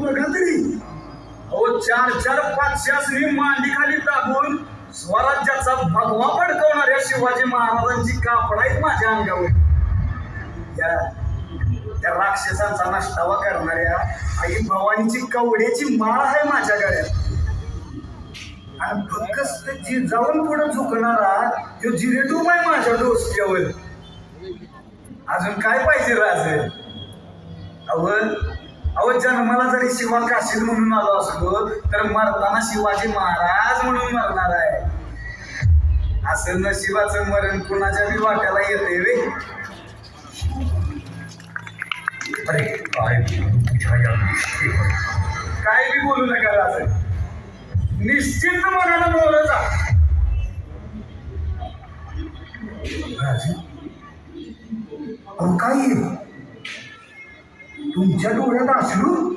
बघा तरी. अहो 4-4 500 मांडी खाली दाबून स्वराज्याचा भगवा पडकवणाऱ्या शिवाजी महाराजांची कापड आहेत माझ्या अंगावर. त्या राक्षसांचा नष्टावा करणाऱ्या आई भवानीची कवड्याची माळ आहे माझ्या गळ्यात. आणि फक्त जाऊन पुढे झुकणारा तो जिरेटूब आहे माझ्या डोसक्यावर. अजून काय पाहिजे राज? अव जन्माला जरी शिवा काशीद म्हणून आलो असलो तर मरताना शिवाजी महाराज म्हणून मरणार आहे. असं नशिबाचं मरण कुणाच्या बी वाट्याला येते रे. अरे काय बी बोलू नका राज. निश्चित मनाला बोलत जा. अहो काय तुमच्या डोळ्यात अश्रू?